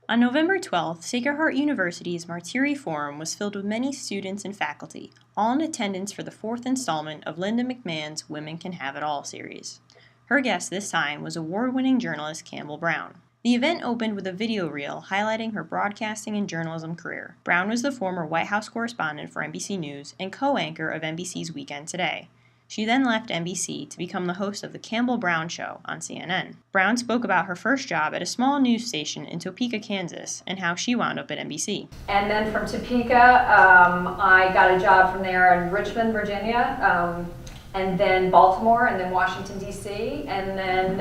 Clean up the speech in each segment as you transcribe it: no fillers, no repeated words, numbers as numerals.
On November 12th, Sacred Heart University's Martyri Forum was filled with many students and faculty, all in attendance for the fourth installment of Linda McMahon's Women Can Have It All series. Her guest this time was award-winning journalist Campbell Brown. The event opened with a video reel highlighting her broadcasting and journalism career. Brown was the former White House correspondent for NBC News and co-anchor of NBC's Weekend Today. She then left NBC to become the host of The Campbell Brown Show on CNN. Brown spoke about her first job at a small news station in Topeka, Kansas, and how she wound up at NBC. And then from Topeka, I got a job from there in Richmond, Virginia, and then Baltimore, and then Washington, D.C., and then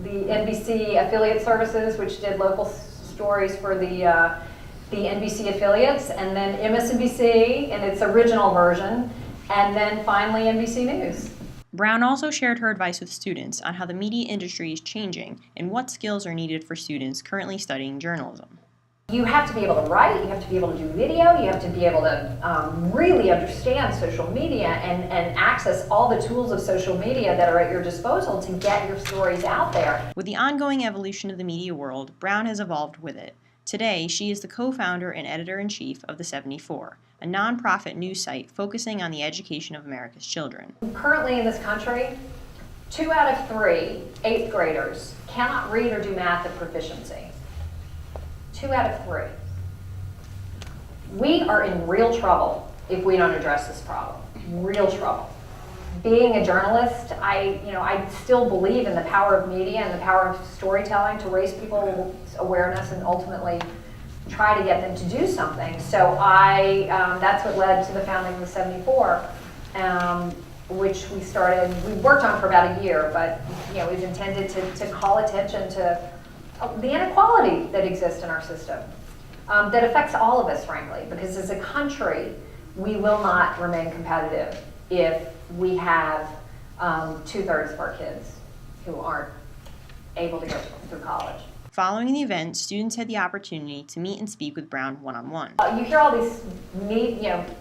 the NBC Affiliate Services, which did local stories for the NBC affiliates, and then MSNBC in its original version, and then finally NBC News. Brown also shared her advice with students on how the media industry is changing and what skills are needed for students currently studying journalism. You have to be able to write, you have to be able to do video, you have to be able to really understand social media and access all the tools of social media that are at your disposal to get your stories out there. With the ongoing evolution of the media world, Brown has evolved with it. Today, she is the co-founder and editor-in-chief of The 74, a nonprofit news site focusing on the education of America's children. Currently in this country, 2 out of 3 8th graders cannot read or do math at proficiency. 2 out of 3. We are in real trouble if we don't address this problem. Real trouble. Being a journalist, I still believe in the power of media and the power of storytelling to raise people's awareness and ultimately try to get them to do something. So that's what led to the founding of the 74, which we worked on for about a year, but it was intended to call attention to the inequality that exists in our system, that affects all of us, frankly, because as a country, we will not remain competitive if we have 2/3 of our kids who aren't able to go through college. Following the event, students had the opportunity to meet and speak with Brown one-on-one. You hear all these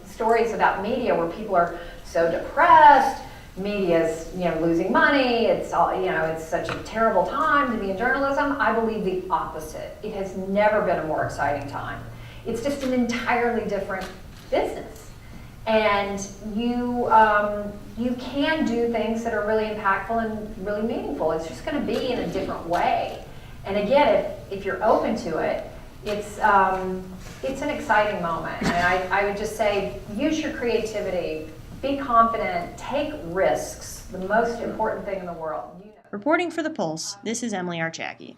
stories about media where people are so depressed, media's losing money, it's all it's such a terrible time to be in journalism. I believe the opposite. It has never been a more exciting time. It's just an entirely different business. And you can do things that are really impactful and really meaningful. It's just going to be in a different way. And again, if you're open to it, it's an exciting moment. And I would just say, use your creativity, be confident, take risks. The most important thing in the world. Reporting for The Pulse, this is Emily Archacki.